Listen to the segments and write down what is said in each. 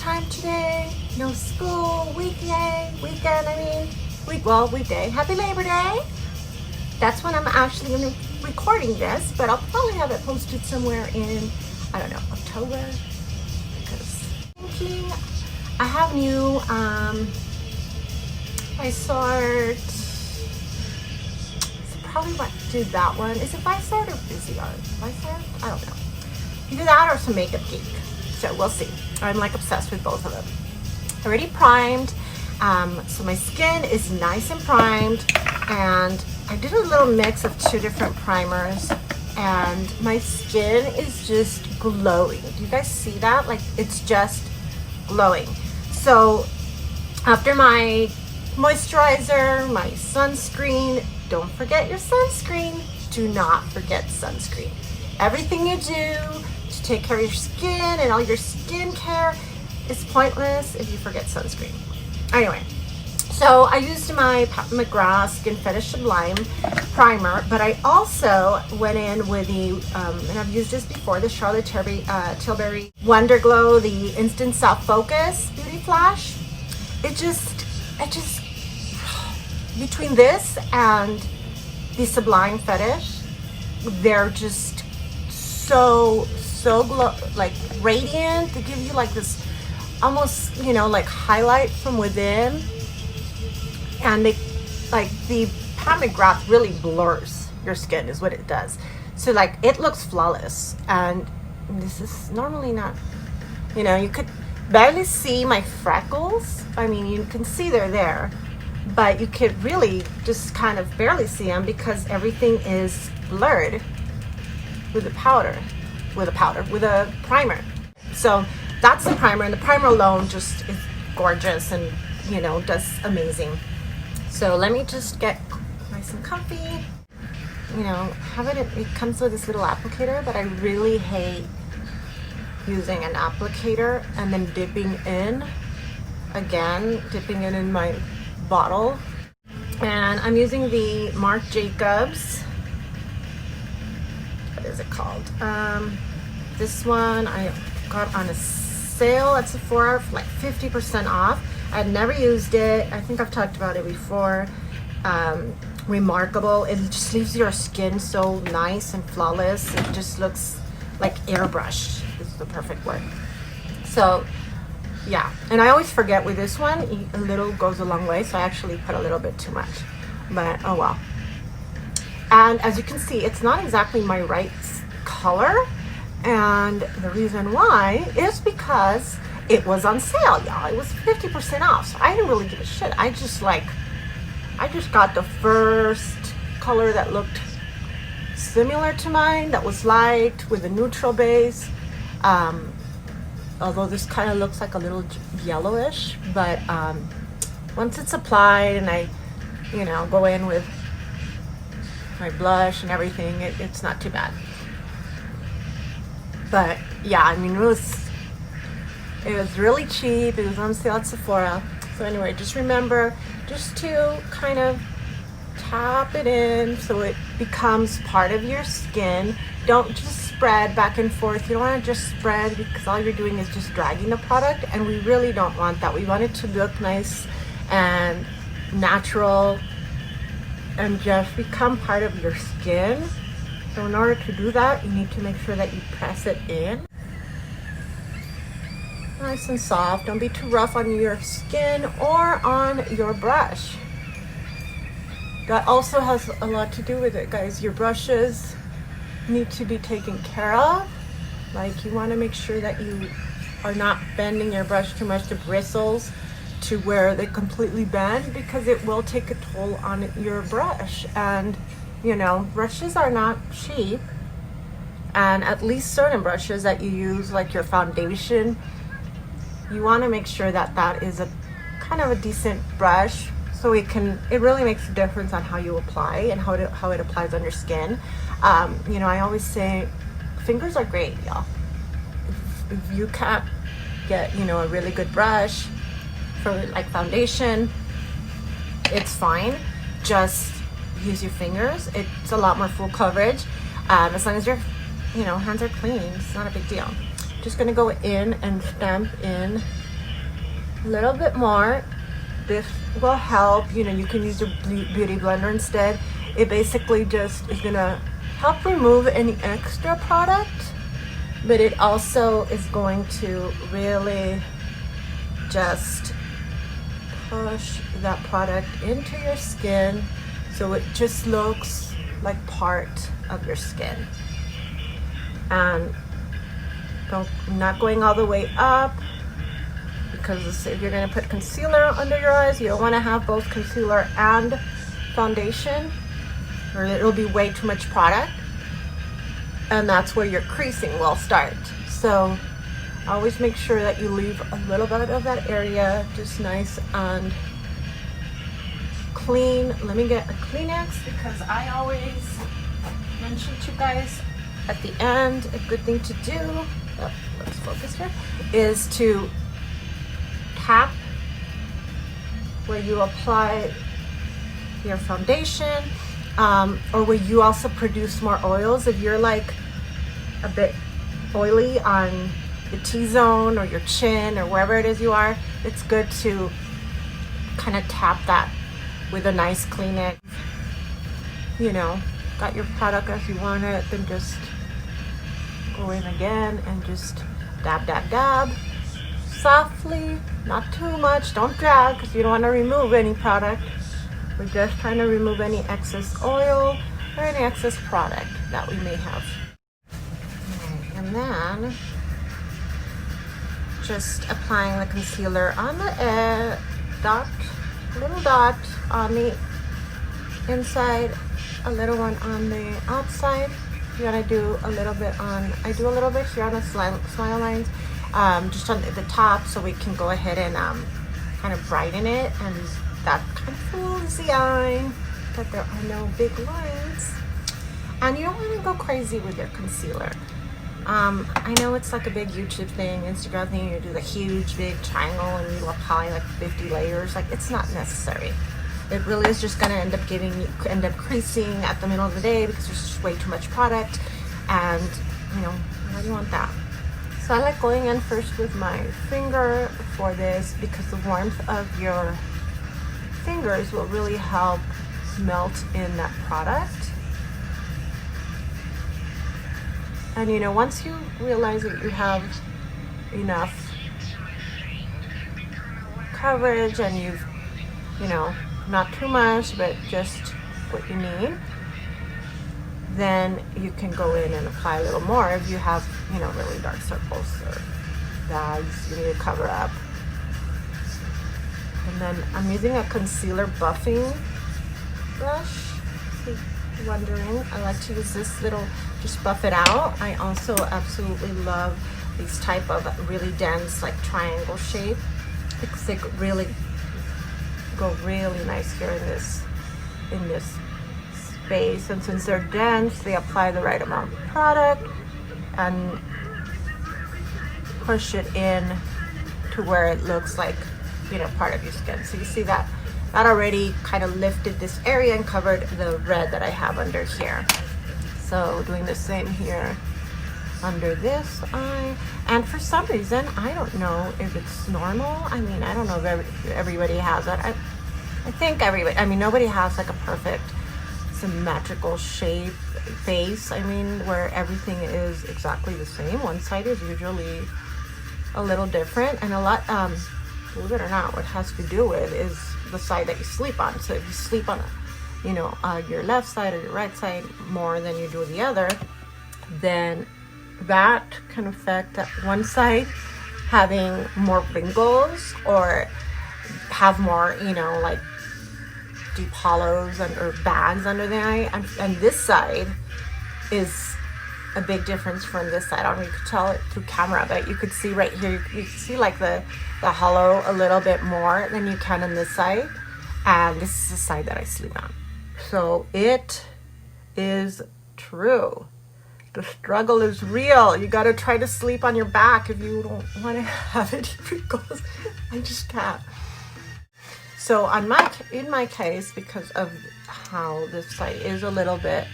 time today. No school, weekend, weekday. Happy Labor Day. That's when I'm actually going to be recording this, but I'll probably have it posted somewhere in, I don't know, October. Because thinking I have new Viseart. So probably want to do that one. Is it Viseart or Viseart? Viseart? I don't know. Either that or some makeup geek. So we'll see. I'm like obsessed with both of them. Already primed. So my skin is nice and primed, and I did a little mix of two different primers, and my skin is just glowing. Do you guys see that? Like, it's just glowing. So after my moisturizer, my sunscreen, don't forget your sunscreen. Do not forget sunscreen. Everything you do to take care of your skin and all your skincare is pointless if you forget sunscreen. Anyway, so I used my Pat McGrath Skin Fetish Sublime primer, but I also went in with the, and I've used this before, the Charlotte Tilbury Wonder Glow, the Instant Soft Focus Beauty Flash. It just, between this and the Sublime Fetish, they're just so like radiant. They give you like this almost, you know, like highlight from within, and they, like, the Pat McGrath really blurs your skin is what it does. So like it looks flawless, and this is normally not, you know, you could barely see my freckles. I mean, you can see they're there, but you could really just kind of barely see them because everything is blurred with a primer. So that's the primer, and the primer alone just is gorgeous and, you know, does amazing. So let me just get nice and comfy. You know, it comes with this little applicator, but I really hate using an applicator and then dipping in in my bottle. And I'm using the Marc Jacobs, what is it called? This one I got on a sale at Sephora for like 50% off. I'd never used it. I think I've talked about it before. Remarkable. It just leaves your skin so nice and flawless. It just looks like airbrushed is the perfect word. So yeah, and I always forget with this one, a little goes a long way, so I actually put a little bit too much, but oh well. And as you can see, it's not exactly my right color, and the reason why is because it was on sale, y'all. It was 50% off, so I didn't really give a shit. I just got the first color that looked similar to mine, that was light with a neutral base. Although this kind of looks like a little yellowish, but once it's applied and I, you know, go in with my blush and everything, it's not too bad. But yeah, I mean, it was really cheap. It was on sale at Sephora. So anyway, just remember just to kind of tap it in so it becomes part of your skin. Don't just spread back and forth. You don't want to just spread, because all you're doing is just dragging the product, and we really don't want that. We want it to look nice and natural and just become part of your skin. So in order to do that, you need to make sure that you press it in nice and soft. Don't be too rough on your skin or on your brush. That also has a lot to do with it, guys. Your brushes need to be taken care of. Like, you want to make sure that you are not bending your brush too much to bristles to where they completely bend, because it will take a toll on your brush. And you know, brushes are not cheap, and at least certain brushes that you use, like your foundation, you want to make sure that that is a kind of a decent brush, so it really makes a difference on how you apply and how it applies on your skin. You know, I always say fingers are great, y'all. If you can't get, you know, a really good brush for like foundation, it's fine. Just use your fingers. It's a lot more full coverage. As long as your, you know, hands are clean, it's not a big deal. Just gonna go in and stamp in a little bit more. This will help. You know, you can use a beauty blender instead. It basically just is gonna help remove any extra product, but it also is going to really just push that product into your skin so it just looks like part of your skin. And not going all the way up, because if you're going to put concealer under your eyes, you don't want to have both concealer and foundation, or it'll be way too much product, and that's where your creasing will start. So always make sure that you leave a little bit of that area just nice and clean. Let me get a Kleenex, because I always mention to you guys at the end, a good thing to do, let's focus here, is to tap where you apply your foundation, or where you also produce more oils. If you're like a bit oily on the T-zone or your chin or wherever it is you are, it's good to kind of tap that with a nice Kleenex. You know, got your product as you want it, then just go in again and just dab, dab, dab, softly, not too much. Don't drag, because you don't want to remove any product. We're just trying to remove any excess oil or any excess product that we may have. Okay, and then just applying the concealer on the little dot on the inside, a little one on the outside. You want to do a little bit on, I do a little bit here on the smile lines, just on the top, so we can go ahead and kind of brighten it, and that kind of fools the eye that there are no big lines. And you don't want to go crazy with your concealer. I know it's like a big YouTube thing, Instagram thing, you do the huge big triangle and you apply like 50 layers. Like, it's not necessary. It really is just going to end up creasing at the middle of the day, because there's just way too much product, and you know, why do you want that? So I like going in first with my finger for this, because the warmth of your fingers will really help melt in that product. And you know, once you realize that you have enough coverage and you've, you know, not too much, but just what you need, then you can go in and apply a little more if you have, you know, really dark circles or bags you need to cover up. And then I'm using a concealer buffing brush. If you're wondering, I like to use this little, just buff it out. I also absolutely love these type of really dense, like triangle shape. It's like really go really nice here in this space. And since they're dense, they apply the right amount of product and push it in to where it looks like, you know, part of your skin. So you see that already kind of lifted this area and covered the red that I have under here. So doing the same here under this eye. And for some reason, I don't know if it's normal. I mean, I don't know if everybody has it. I think everybody, I mean, nobody has like a perfect symmetrical shape face. I mean, where everything is exactly the same. One side is usually a little different, and a lot, believe it or not, what it has to do with is the side that you sleep on. So if you sleep on, you know, your left side or your right side more than you do the other, then that can affect that one side having more wrinkles or have more, you know, like deep hollows or bags under the eye. And this side is a big difference from this side. I don't know if you could tell it through camera, but you could see right here, you can see like the hollow a little bit more than you can on this side. And this is the side that I sleep on. So it is true. The struggle is real. You got to try to sleep on your back if you don't want to have any wrinkles. I just can't. So in my case, because of how this side is a little bit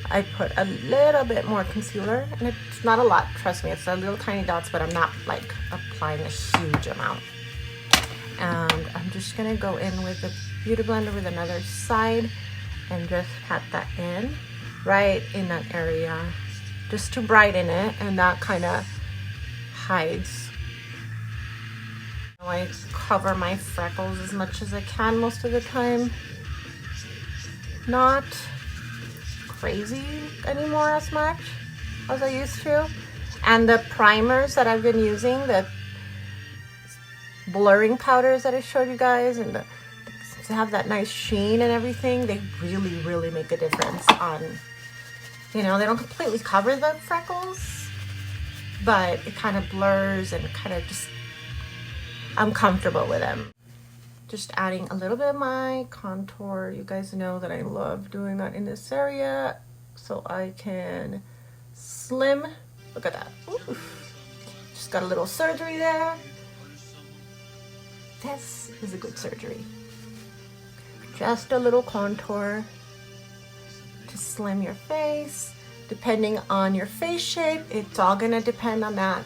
I put a little bit more concealer, and it's not a lot, trust me, it's a little tiny dots, but I'm not like applying a huge amount. And I'm just gonna go in with the Beauty Blender with another side and just pat that in right in that area, just to brighten it, and that kind of hides. I cover my freckles as much as I can most of the time. Not crazy anymore as much as I used to. And the primers that I've been using, the blurring powders that I showed you guys, and to have that nice sheen and everything, they really make a difference on, you know, they don't completely cover the freckles, but it kind of blurs and kind of just, I'm comfortable with them. Just adding a little bit of my contour. You guys know that I love doing that in this area, so I can slim. Look at that. Ooh. Just got a little surgery there. This is a good surgery. Just a little contour to slim your face. Depending on your face shape, it's all gonna depend on that.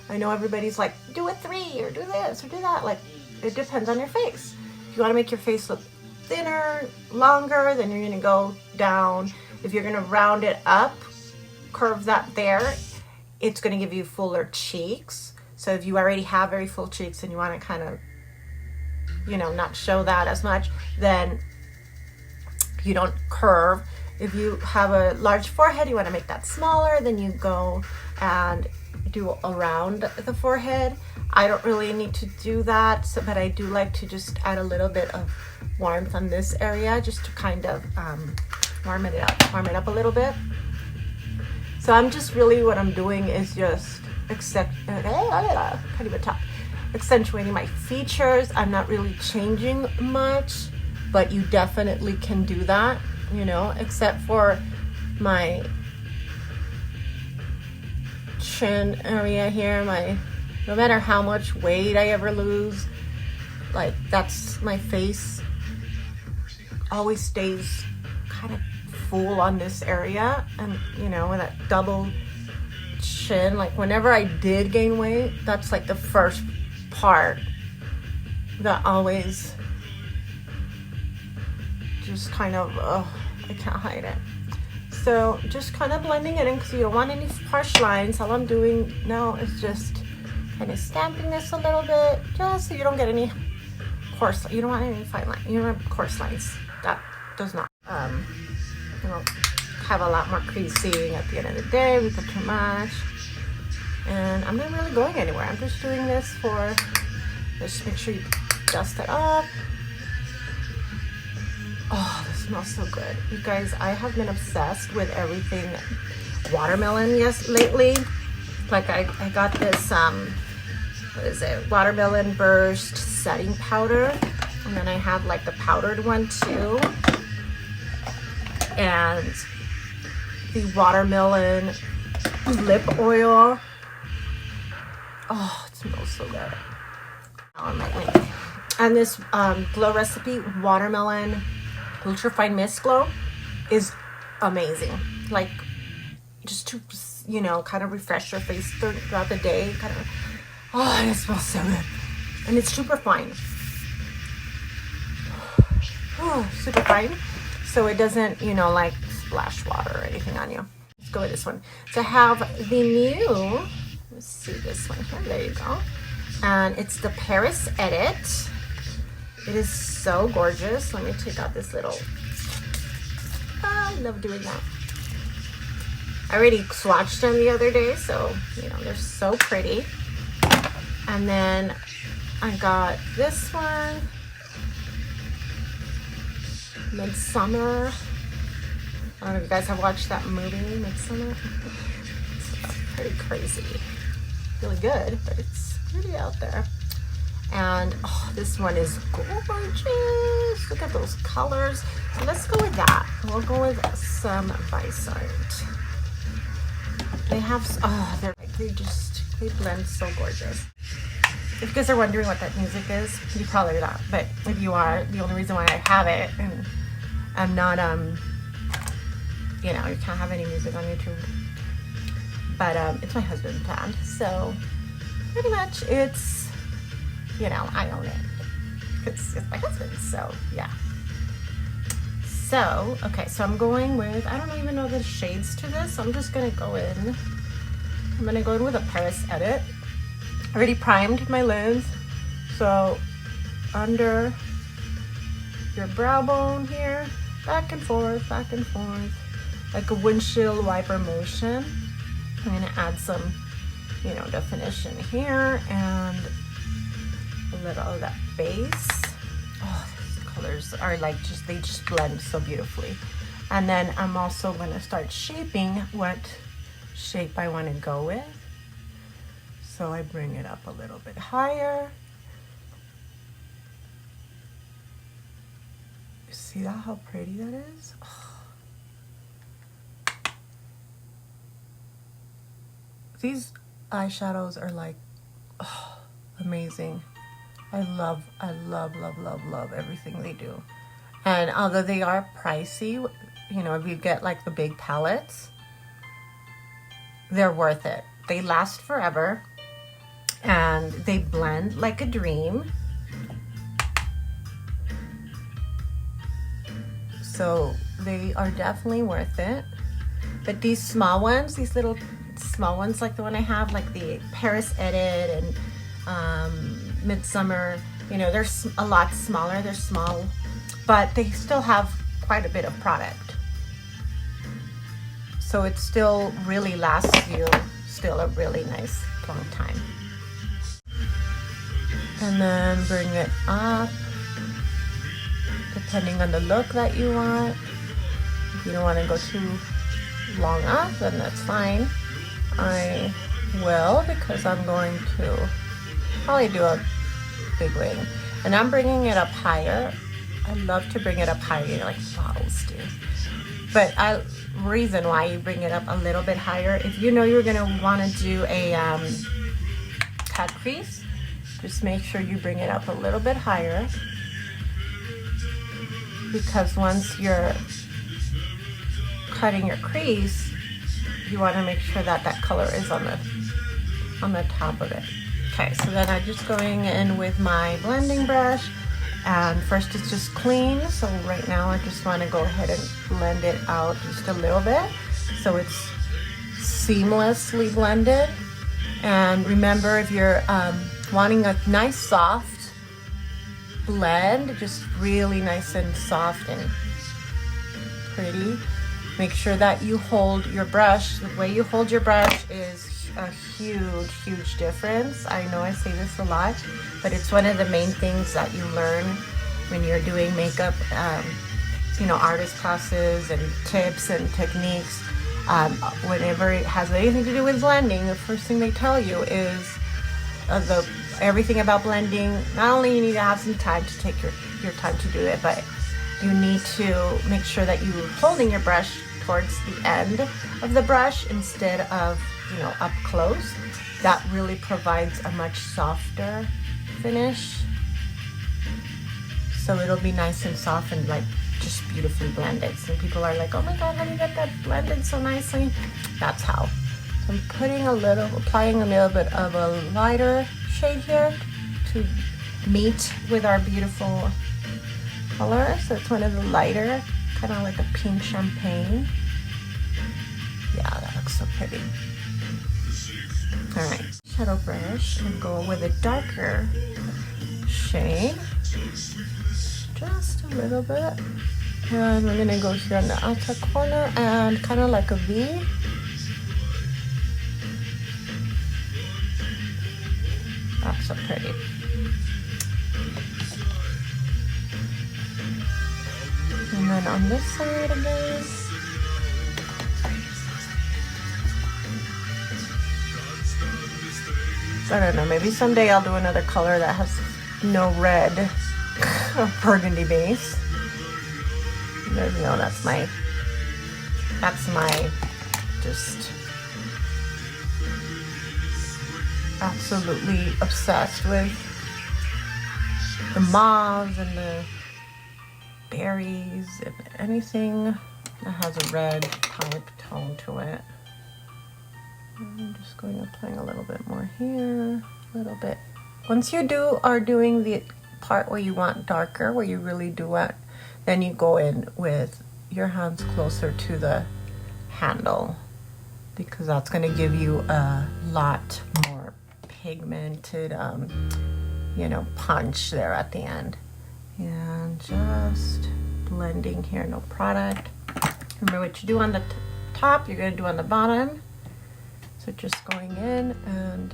I know everybody's like, do a 3 or do this or do that. Like, it depends on your face. If you want to make your face look thinner, longer, then you're gonna go down. If you're gonna round it up, curve that there, it's gonna give you fuller cheeks. So if you already have very full cheeks and you want to kind of, you know, not show that as much, then you don't curve. If you have a large forehead, you want to make that smaller, then you go and do around the forehead. I don't really need to do that, so, but I do like to just add a little bit of warmth on this area, just to kind of warm it up a little bit. So I'm just really, what I'm doing is just accentuating my features. I'm not really changing much, but you definitely can do that, you know, except for my chin area here. No matter how much weight I ever lose, like, that's my face always stays kind of full on this area, and you know, with that double chin, like whenever I did gain weight, that's like the first part that always just kind of I can't hide it. So just kind of blending it in, because you don't want any harsh lines. All I'm doing now is just kind of stamping this a little bit, just so you don't get any coarse, you don't want any fine line, you don't want coarse lines. That does not you know, have a lot more creasing at the end of the day. We put too much, and I'm not really going anywhere. I'm just doing this for, just make sure you dust it up. Oh, this smells so good. You guys, I have been obsessed with everything watermelon lately. Like I got this, what is it? Watermelon Burst setting powder. And then I have like the powdered one too. And the watermelon lip oil. Oh, it smells so good. And this Glow Recipe Watermelon Ultra Fine Mist Glow is amazing. Like, just to, you know, kind of refresh your face throughout the day. Kind of, oh, it smells so good. And it's super fine. Oh, super fine. So it doesn't, you know, like splash water or anything on you. Let's go with this one. So I have the new, let's see this one here. There you go. And it's the Paris Edit. It is so gorgeous. Let me take out this little, I love doing that. I already swatched them the other day, so, you know, they're so pretty. And then I got this one, Midsummer. I don't know if you guys have watched that movie, Midsummer. It's pretty crazy. Really good, but it's pretty out there. And oh, this one is gorgeous. Look at those colors. So let's go with that. We'll go with some Viseart. They have, oh, they're like, they blend so gorgeous. If you guys are wondering what that music is, you probably not. But if you are, the only reason why I have it, and I'm not, you know, you can't have any music on YouTube. But it's my husband's band, so pretty much it's, you know, I own it. It's my husband's, so yeah. So, okay, so I'm going with, I don't even know the shades to this. I'm just gonna go in. I'm gonna go in with a Paris Edit. I already primed my lens. So under your brow bone here, back and forth, like a windshield wiper motion. I'm gonna add some, you know, definition here and a little of that base. Oh, these colors are like they just blend so beautifully. And then I'm also gonna start shaping what shape I wanna go with. So I bring it up a little bit higher. See that, how pretty that is? Oh. These eyeshadows are like, oh, amazing. I love everything they do. And although they are pricey, you know, if you get like the big palettes, they're worth it. They last forever and they blend like a dream. So they are definitely worth it. But these small ones, these little small ones like the one I have, like the Paris Edit and Midsummer, you know, they're a lot smaller. They're small, but they still have quite a bit of product. So it still really lasts you still a really nice long time. And then bring it up, depending on the look that you want. If you don't want to go too long up, then that's fine. I will, because I'm going to probably do a big wing. And I'm bringing it up higher. I love to bring it up higher, you know, like models do. But reason why you bring it up a little bit higher, if you know you're going to want to do a cut crease, just make sure you bring it up a little bit higher. Because once you're cutting your crease, you want to make sure that that color is on the top of it. Okay, so then I'm just going in with my blending brush, and first it's just clean. So right now I just want to go ahead and blend it out just a little bit so it's seamlessly blended. And remember, if you're wanting a nice soft blend, just really nice and soft and pretty, make sure that you hold your brush. The way you hold your brush is a huge difference. I know I say this a lot, but it's one of the main things that you learn when you're doing makeup, you know, artist classes and tips and techniques. Whenever it has anything to do with blending, the first thing they tell you is everything about blending. Not only you need to have some time to take your time to do it, but you need to make sure that you're holding your brush towards the end of the brush instead of, you know, up close. That really provides a much softer finish. So it'll be nice and soft and like just beautifully blended. Some people are like, oh my God, how do you get that blended so nicely? That's how. So I'm applying a little bit of a lighter shade here to meet with our beautiful color. So it's one of the lighter, kind of like a pink champagne. Yeah, that looks so pretty. All right, shadow brush, and go with a darker shade, just a little bit. And we're gonna go here on the outer corner and kind of like a V. That's so pretty. And then on this side again. I don't know, maybe someday I'll do another color that has no red or burgundy base. There's no, that's my just absolutely obsessed with the mauves and the berries and anything It has a red type tone to it. I'm just going to apply a little bit more here, a little bit. Once you are doing the part where you want darker, where you really do it, then you go in with your hands closer to the handle, because that's going to give you a lot more pigmented, you know, punch there at the end. And just blending here, no product. Remember what you do on the top, you're going to do on the bottom. So just going in and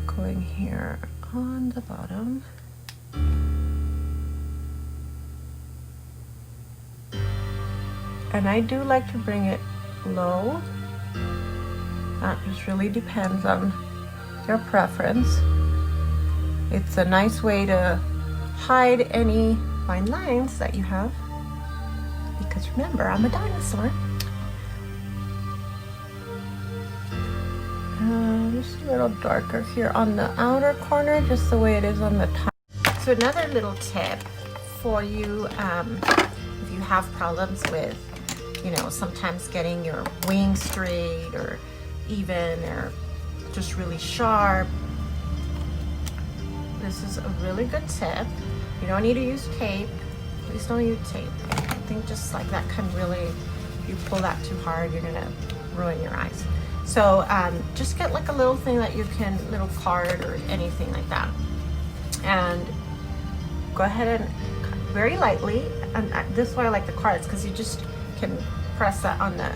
going here on the bottom. And I do like to bring it low. That just really depends on your preference. It's a nice way to hide any fine lines that you have. Because remember, I'm a dinosaur. Just a little darker here on the outer corner, just the way it is on the top. So another little tip for you, if you have problems with, you know, sometimes getting your wing straight or even or just really sharp. This is a really good tip. You don't need to use tape. Please don't use tape. I think just like that can really, if you pull that too hard, you're gonna ruin your eyes. So just get like a little thing that you can, little card or anything like that. And go ahead and very lightly, and this is why I like the cards, because you just can press that on the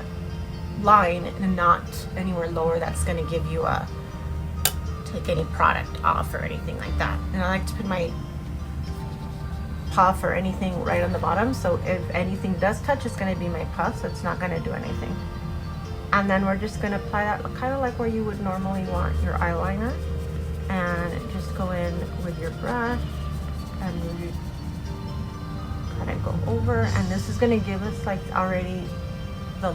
line and not anywhere lower. That's going to give you a, take any product off or anything like that. And I like to put my puff or anything right on the bottom, so if anything does touch, it's going to be my puff, so it's not going to do anything. And then we're just going to apply that kind of like where you would normally want your eyeliner, and just go in with your brush and really kind of go over. And this is going to give us like already the,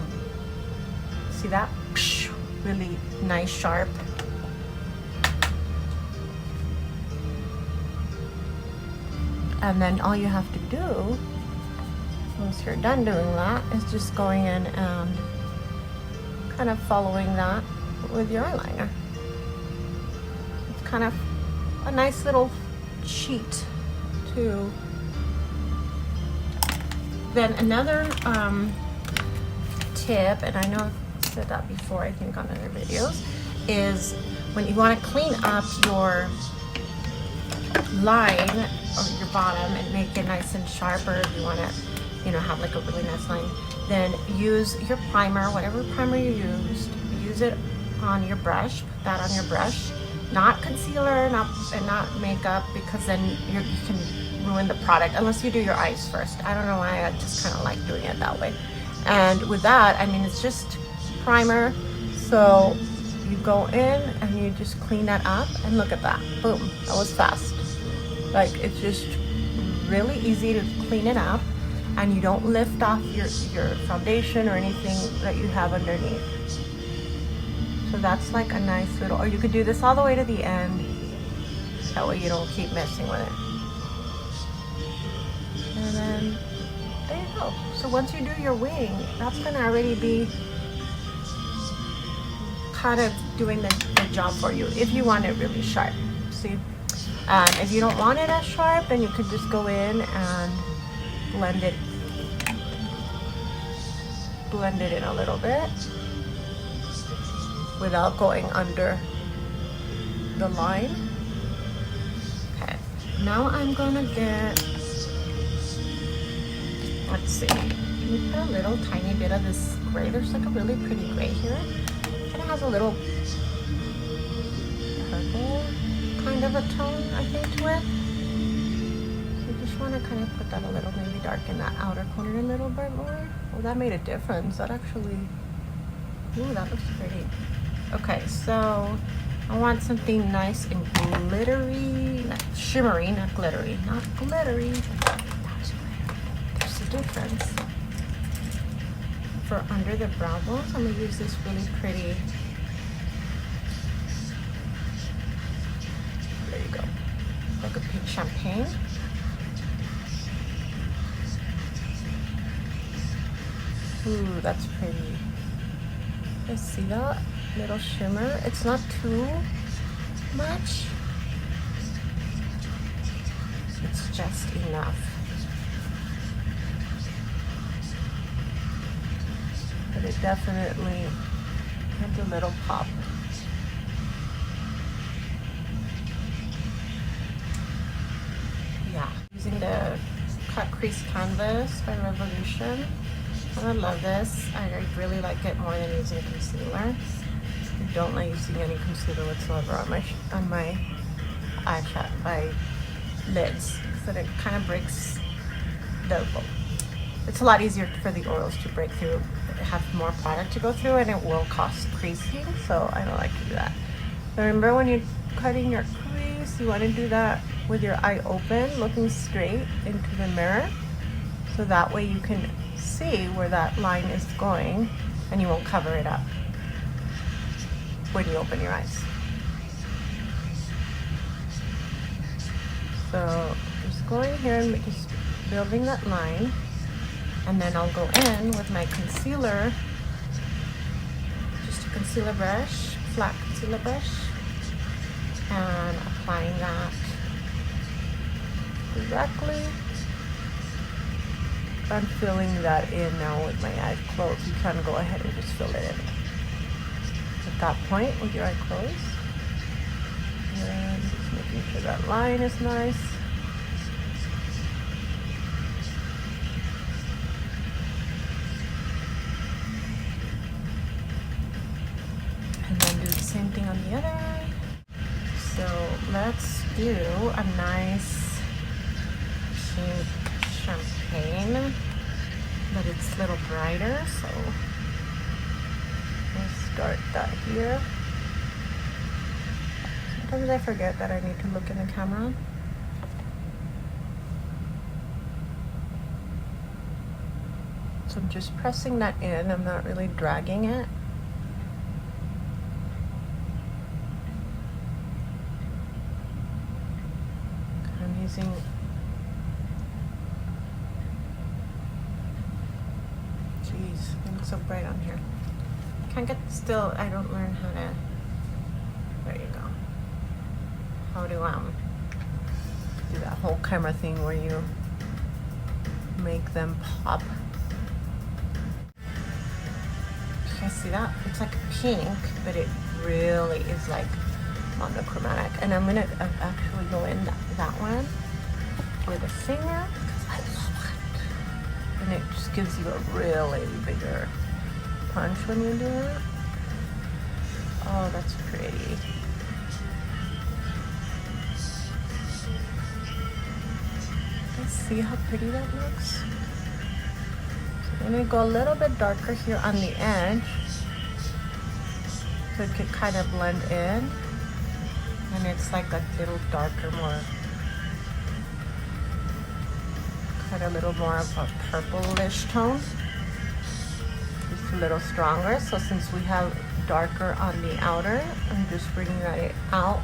see that? Really nice sharp. And then all you have to do once you're done doing that is just going in and kind of following that with your eyeliner. It's kind of a nice little cheat too. Then another tip, and I know I've said that before, I think on other videos, is when you want to clean up your line or your bottom and make it nice and sharper, if you want to, you know, have like a really nice line, then use your primer, whatever primer you used, use it on your brush, put that on your brush, not concealer, not makeup, because then you can ruin the product unless you do your eyes first. I don't know why, I just kind of like doing it that way. And with that, I mean, it's just primer, so you go in and you just clean that up, and look at that, boom, that was fast. Like, it's just really easy to clean it up, and you don't lift off your foundation or anything that you have underneath. So that's like a nice little, or you could do this all the way to the end, that way you don't keep messing with it. And then there you go. So once you do your wing, that's gonna already be kind of doing the job for you if you want it really sharp. See, if you don't want it as sharp, then you could just go in and blend it in a little bit without going under the line. Okay, now I'm gonna get, let's see, we put a little tiny bit of this gray. There's like a really pretty gray here. It has a little purple kind of a tone, I think, to it. So I just want to kind of put that a little, maybe darken that outer corner a little bit more. Oh, that made a difference. That actually, ooh, that looks pretty. Okay, so I want something nice and glittery, not shimmery, not glittery, not glittery. There's a difference. For under the brow bones, I'm gonna use this really pretty, there you go, like a pink champagne. Ooh, that's pretty. You see that little shimmer? It's not too much. It's just enough. But it definitely has a little pop. Yeah, using the cut crease canvas by Revolution. I love this. I really like it more than using concealer. I don't like using any concealer whatsoever on my eyeshadow, my lids, so that it kind of breaks the. It's a lot easier for the oils to break through. Have more product to go through, and it will cause creasing. So I don't like to do that. Remember, when you're cutting your crease, you want to do that with your eye open, looking straight into the mirror, so that way you can see where that line is going and you won't cover it up when you open your eyes. So just going here and just building that line, and then I'll go in with my concealer, just a concealer brush, flat concealer brush, and applying that directly. I'm filling that in now with my eyes closed. You can go ahead and just fill it in at that point with your eye closed. And just making sure that line is nice. And then do the same thing on the other eye. So let's do a nice pink champagne, but it's a little brighter, so let's start that here. Sometimes I forget that I need to look in the camera. So I'm just pressing that in. I'm not really dragging it. I'm using it looks so bright on here. Can't get still. I don't learn how to. There you go. How to do that whole camera thing where you make them pop. You guys see that? It's like pink, but it really is like monochromatic. And I'm gonna actually go in that one with a finger. And it just gives you a really bigger punch when you do it. Oh, that's pretty. Let's see how pretty that looks. So I'm gonna go a little bit darker here on the edge, so it could kind of blend in. And it's like a little darker, more a little more of a purplish tone, just a little stronger. So since we have darker on the outer, I'm just bringing that out.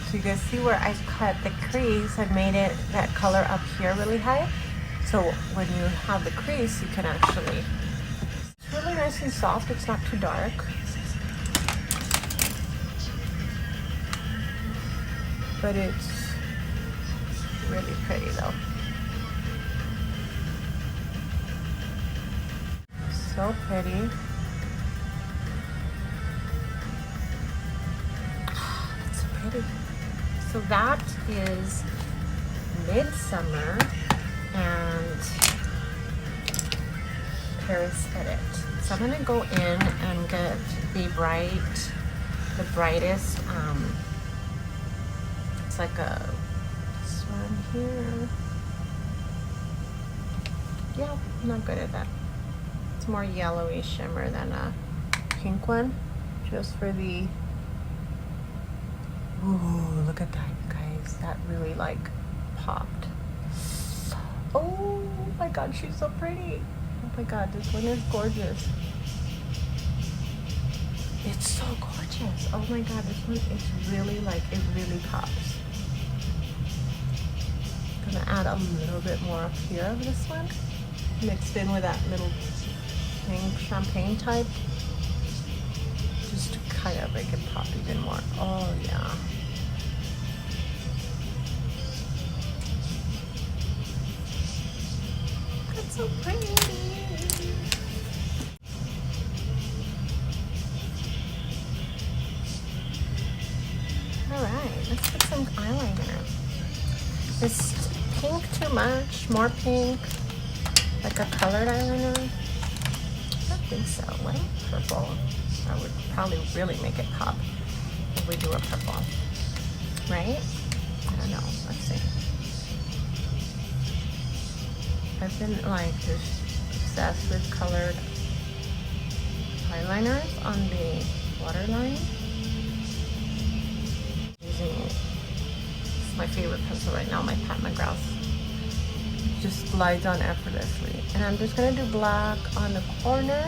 So you guys see where I cut the crease, I made it that color up here really high. So when you have the crease, you can actually, it's really nice and soft. It's not too dark. But it's really pretty though. So pretty. That's so pretty. So that is Midsummer and Paris Edit. So I'm gonna go in and get the brightest, it's like a here. Yeah, I'm not good at that. It's more yellowy shimmer than a pink one. Just for the, ooh, look at that, guys. That really like popped. Oh my God, she's so pretty. Oh my God, this one is gorgeous. It's so gorgeous. Oh my God, this one is really like, it really pops. Gonna add a little bit more up here of this one. mixed in with that little pink champagne type, just to kind of make it pop even more. Oh yeah. That's so pretty. Alright, let's put some eyeliner. Is pink too much? More pink? Like a colored eyeliner? I don't think so. What a purple. That would probably really make it pop if we do a purple. Right? I don't know. Let's see. I've been like just obsessed with colored eyeliners on the waterline. It's my favorite pencil right now, my Pat McGrath. Just glides on effortlessly. And I'm just gonna do black on the corner.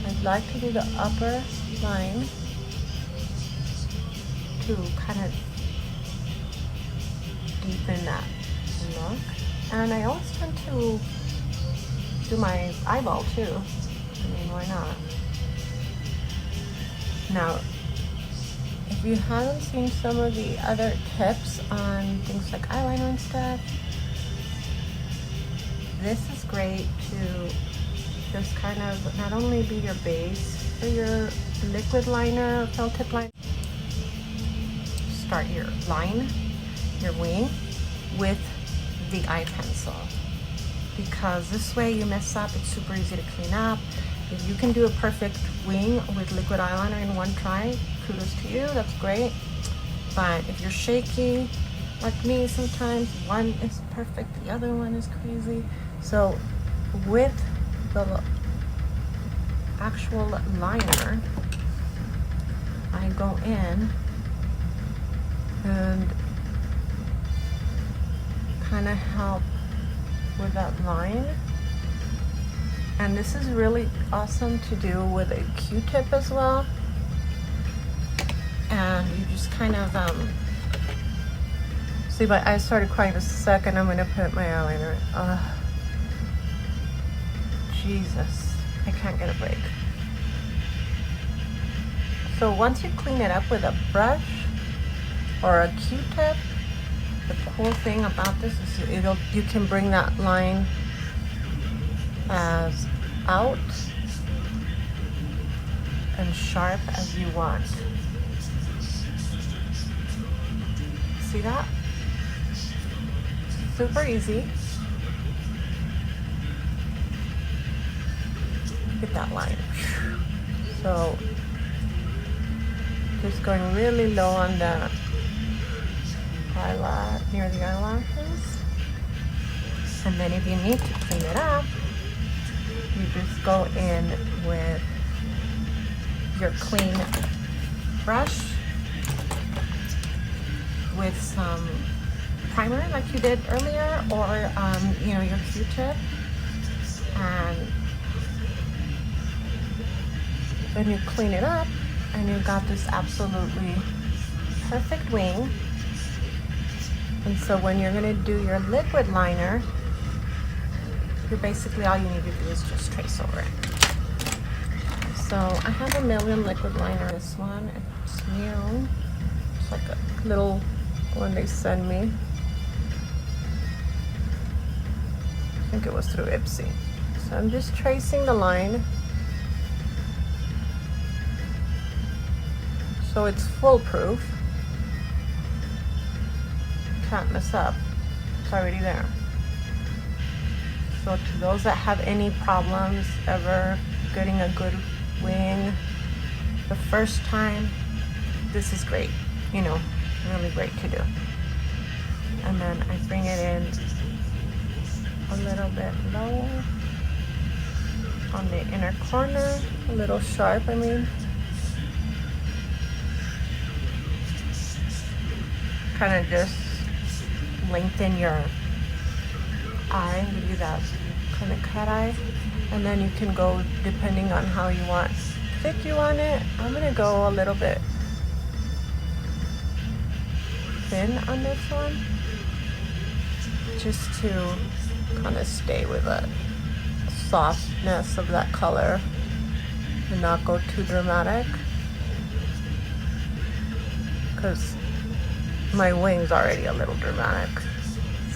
I'd like to do the upper line to kind of deepen that look. And I always tend to do my eyeball too. I mean, why not? Now, if you haven't seen some of the other tips on things like eyeliner and stuff, this is great to just kind of not only be your base for your liquid liner, felt tip line, start your line, your wing with the eye pencil, because this way you mess up, it's super easy to clean up. If you can do a perfect wing with liquid eyeliner in one try, kudos to you, that's great. But if you're shaky, like me sometimes, one is perfect, the other one is crazy. So with the actual liner, I go in and kind of help with that line. And this is really awesome to do with a Q-tip as well. And you just kind of, see, my eyes started crying the second I'm gonna put my eyeliner in. Jesus, I can't get a break. So once you clean it up with a brush or a Q-tip, the cool thing about this is you can bring that line as out and sharp as you want. See that? Super easy. Get that line. So just going really low on the eyelash, near the eyelashes. And then if you need to clean it up, you just go in with your clean brush with some primer like you did earlier, or you know, your Q-tip, and then you clean it up and you've got this absolutely perfect wing. And so when you're gonna do your liquid liner, you're basically, all you need to do is just trace over it. So I have a Million liquid liner. This one, it's new. It's like a little one they send me. I think it was through Ipsy. So I'm just tracing the line. So it's foolproof. Can't mess up. It's already there. So to those that have any problems ever getting a good wing the first time, this is great. You know, really great to do. And then I bring it in a little bit low on the inner corner, a little sharp, I mean. Kind of just lengthen your eye, give you that kind of cut eye. And then you can go, depending on how you want thick you want it. I'm gonna go a little bit thin on this one, just to kind of stay with the softness of that color and not go too dramatic, because my wing's already a little dramatic,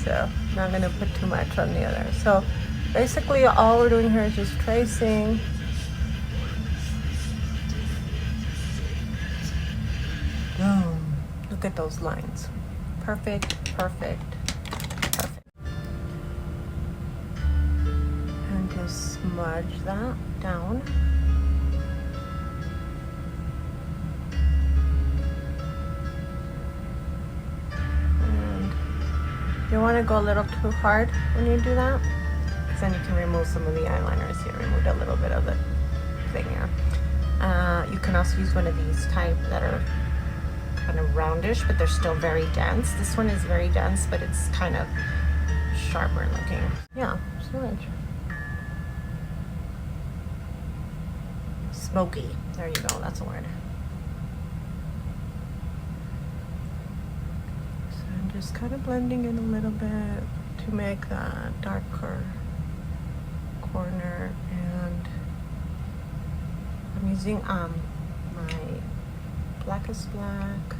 so I'm not gonna put too much on the other. So basically all we're doing here is just tracing. Boom. Look at those lines. Perfect, perfect, perfect. And just smudge that down. And you want to go a little too hard when you do that, because then you can remove some of the eyeliner. See, I removed a little bit of the thing here. You can also use one of these type that are kind of roundish, but they're still very dense. This one is very dense, but it's kind of sharper looking. Yeah, smudge. Smoky. There you go, that's a word. So I'm just kind of blending in a little bit to make that darker corner, and I'm using my Blackest Black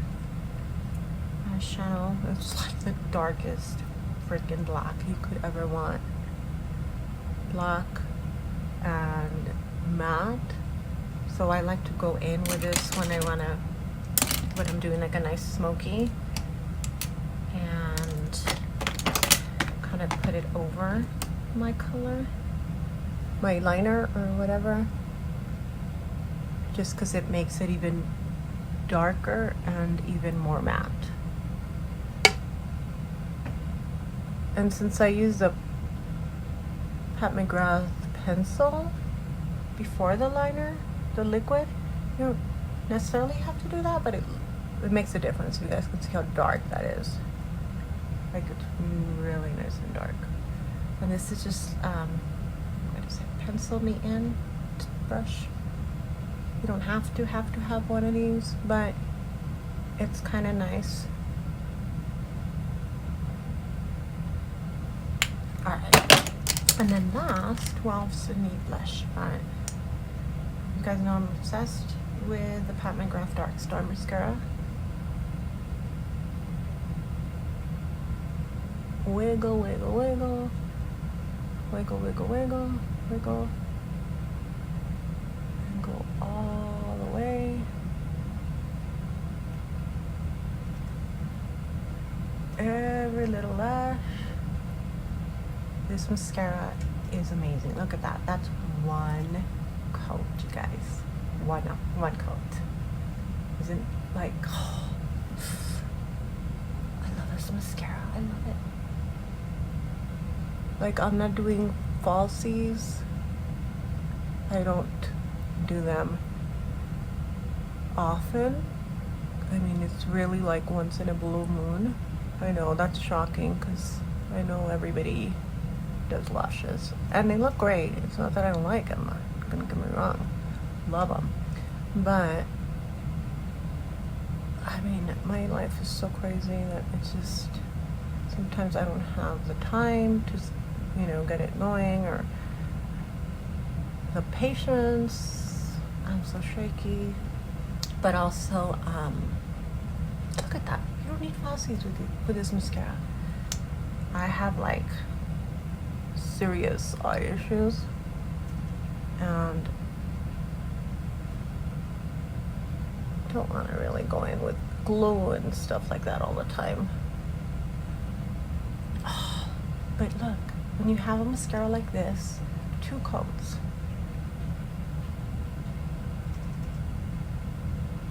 eyeshadow. It's like the darkest freaking black you could ever want. Black and matte. So I like to go in with this when I'm doing like a nice smoky, and kind of put it over my color, my liner or whatever, just because it makes it even darker and even more matte. And since I used a Pat McGrath pencil before the liner, the liquid, you don't necessarily have to do that, but it makes a difference. You guys can see how dark that is. Like, it's really nice and dark. And this is just what is it, pencil me in brush. You don't have to have one of these, but it's kind of nice. All right, and then last, well, it's a neat blush, but you guys know I'm obsessed with the Pat McGrath Dark Star mascara. Wiggle, wiggle, wiggle, wiggle, wiggle, wiggle, wiggle. Go all the way. Every little lash. This mascara is amazing. Look at that. That's one coat, you guys. One coat. Isn't like, oh, I love this mascara. I love it. Like, I'm not doing falsies. I don't do them often. I mean, it's really like once in a blue moon. I know that's shocking, because I know everybody does lashes and they look great. It's not that I don't like them, don't get me wrong, love them, but I mean, my life is so crazy that it's just sometimes I don't have the time to, you know, get it going, or the patience. I'm so shaky. But also, look at that. You don't need falsies with this mascara. I have like serious eye issues, and don't want to really go in with glue and stuff like that all the time. Oh, but look, when you have a mascara like this, 2 coats.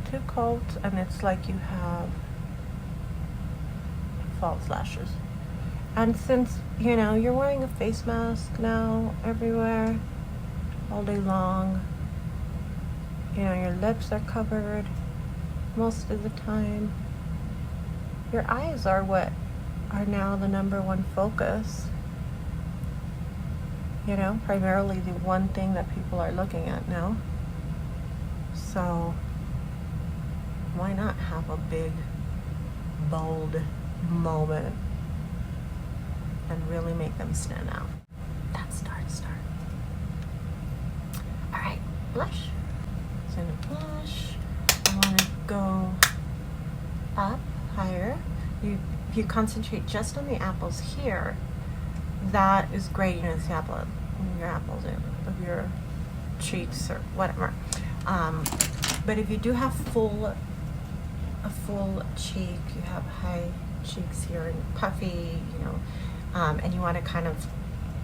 2 coats, and it's like you have false lashes. And since, you know, you're wearing a face mask now everywhere, all day long, you know, your lips are covered most of the time. Your eyes are what are now the #1 focus. You know, primarily the one thing that people are looking at now. So why not have a big, bold moment and really make them stand out. That's start. All right, blush. So in the blush, I want to go up higher. If you concentrate just on the apples here, that is great. You know, the apple, your apples of your cheeks or whatever. But if you do have a full cheek, you have high cheeks here and puffy, you know, and you want to kind of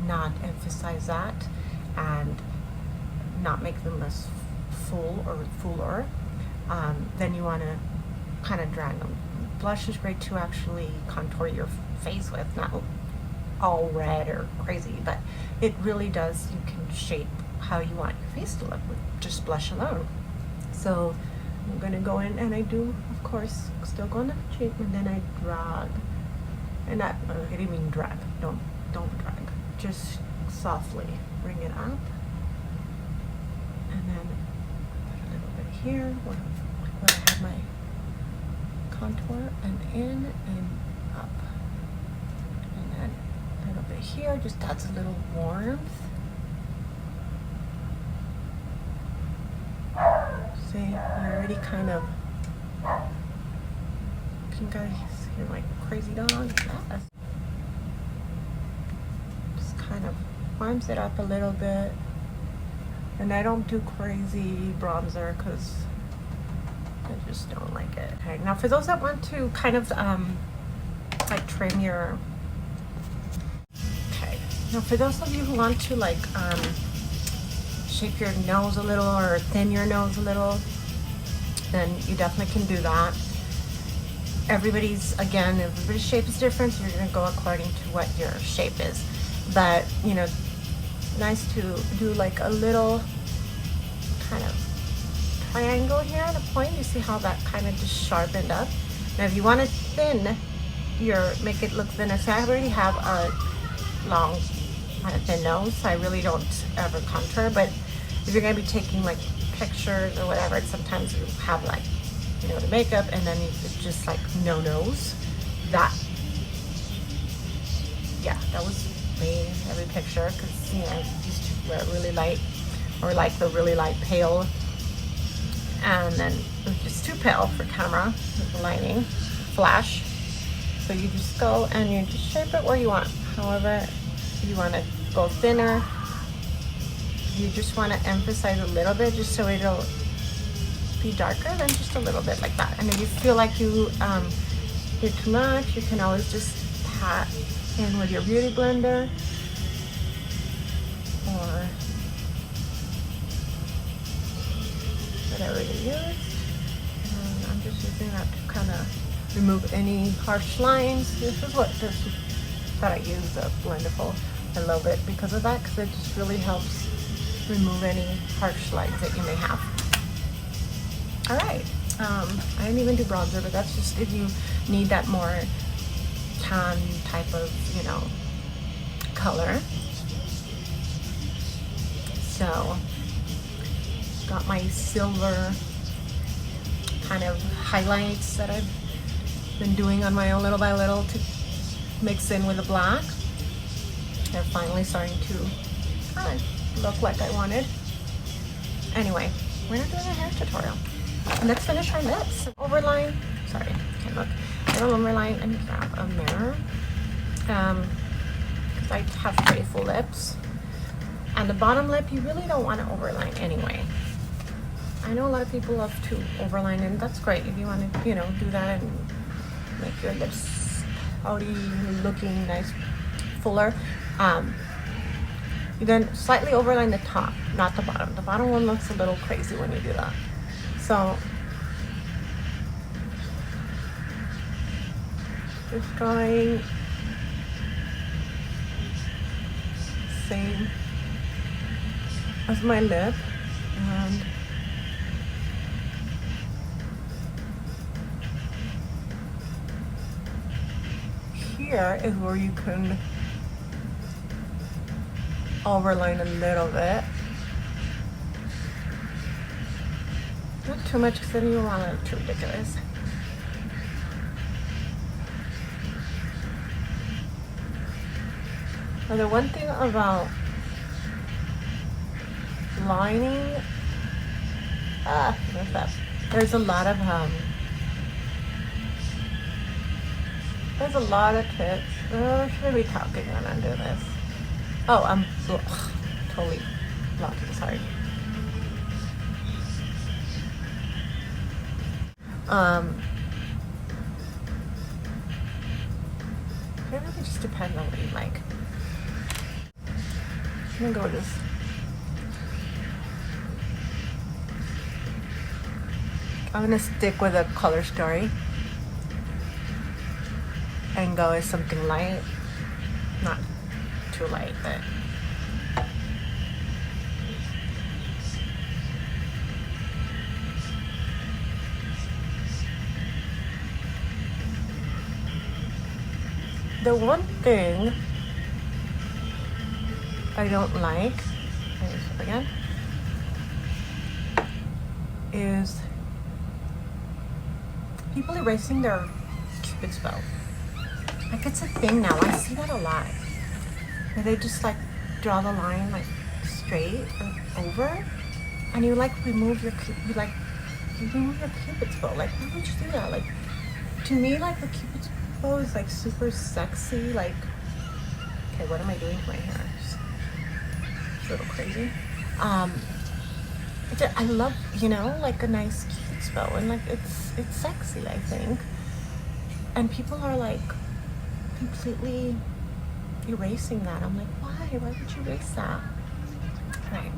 not emphasize that and not make them less full or fuller, then you want to kind of drag them. Blush is great to actually contour your face with, not all red or crazy, but it really does, you can shape how you want your face to look with just blush alone. So I'm going to go in and I do, of course, still go on the cheek, and then I drag. And I didn't mean drag, don't drag. Just softly bring it up. And then put a little bit here where I have my contour, and in and up. And then a little bit here, just adds a little warmth. See, you're already kind of pink eyes here like a crazy dog. Yes. Just kind of warms it up a little bit. And I don't do crazy bronzer because I just don't like it. Okay, now for those that want to kind of like trim your, okay, now for those of you who want to like shape your nose a little or thin your nose a little, then you definitely can do that. Everybody's shape is different, so you're going to go according to what your shape is. But, you know, nice to do like a little kind of triangle here at a point. You see how that kind of just sharpened up. Now if you want to make it look thinner, so I already have a long kind of thin nose, so I really don't ever contour. But if you're going to be taking like pictures or whatever, sometimes you have like, you know, the makeup and then it's just like no nose. That was me every picture, because you know, I used to wear really light or like the really light pale, and then it was just too pale for camera with the lighting flash. So you just go and you just shape it where you want. However, if you want to go thinner, you just want to emphasize a little bit just so it'll be darker than just a little bit like that. And if you feel like you did too much, you can always just pat in with your beauty blender, or whatever you use. And I'm just using that to kind of remove any harsh lines. This is that I use the Blendiful. I love it because of that, because it just really helps remove any harsh lines that you may have. All right, I didn't even do bronzer, but that's just if you need that more tan type of, you know, color. So, got my silver kind of highlights that I've been doing on my own little by little to mix in with the black. They're finally starting to kind of look like I wanted. Anyway, we're not doing a hair tutorial. Let's finish our lips. Overline, sorry, can't look. I don't overline. Let me grab a mirror. Because I have pretty full lips. And the bottom lip, you really don't want to overline anyway. I know a lot of people love to overline, and that's great if you want to, you know, do that and make your lips outy looking nice, fuller. You then slightly overline the top, not the bottom. The bottom one looks a little crazy when you do that. So just drawing same as my lip, and here is where you can overline a little bit. Not too much, because then you don't want it too ridiculous. Now the one thing about lining, what's that? There's a lot of tips. Oh, should I be talking when I do this? Oh, I'm totally blocking, sorry. It really just depends on what you like. I'm gonna go with this. I'm gonna stick with a color story and go with something light, not too light, but the one thing I don't like, again, is people erasing their Cupid's bow. Like, it's a thing now. I see that a lot. Where they just like draw the line like straight or over, and you like remove your Cupid's bow. Like, why would you do that? Like, to me, like the Cupid's bow is like super sexy. Like, okay, what am I doing to my hair? It's a little crazy. I love, you know, like a nice Cupid's bow, and like it's sexy, I think. And people are like completely erasing that. I'm like, why? Why would you erase that? Right.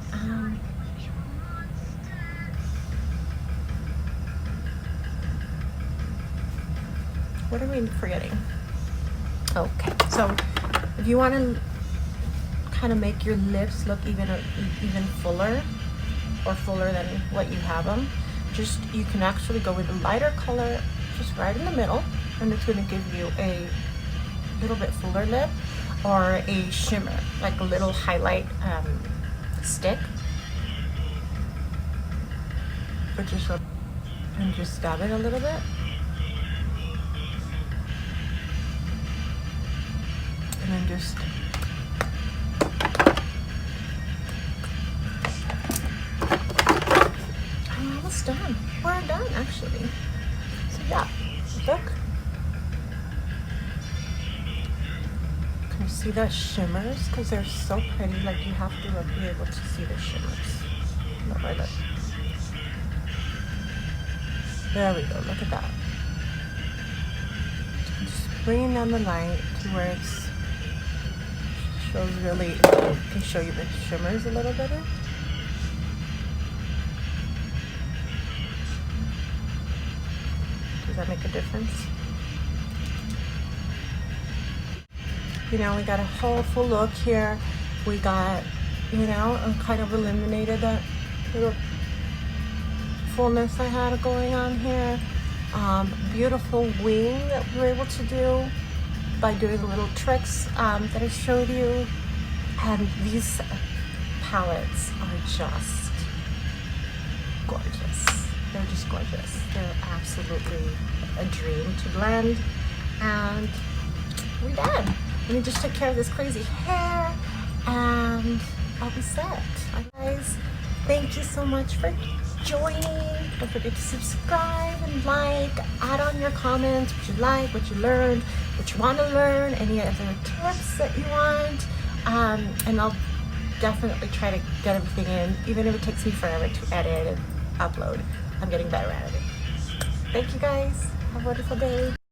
What are we forgetting? Okay, so if you want to kind of make your lips look even fuller, or fuller than what you have them, you can actually go with a lighter color just right in the middle, and it's going to give you a little bit fuller lip, or a shimmer, like a little highlight stick, but just dab it a little bit, and then just done. We're done, actually. So yeah, look. Can you see the shimmers? Because they're so pretty. Like, you have to be able to see the shimmers. Look right there. There we go. Look at that. Just bringing down the light to where it shows really. Can show you the shimmers a little better. Does that make a difference? You know, we got a whole full look here. We got, you know, I kind of eliminated that little fullness I had going on here. Beautiful wing that we were able to do by doing the little tricks that I showed you. And these palettes are just gorgeous. They're just gorgeous. They're absolutely a dream to blend. And we're done. Let me just take care of this crazy hair and I'll be set. Guys, thank you so much for joining. Don't forget to subscribe and like, add on your comments, what you like, what you learned, what you want to learn, any other tips that you want. And I'll definitely try to get everything in, even if it takes me forever to edit and upload. I'm getting better at it. Thank you guys. Have a wonderful day.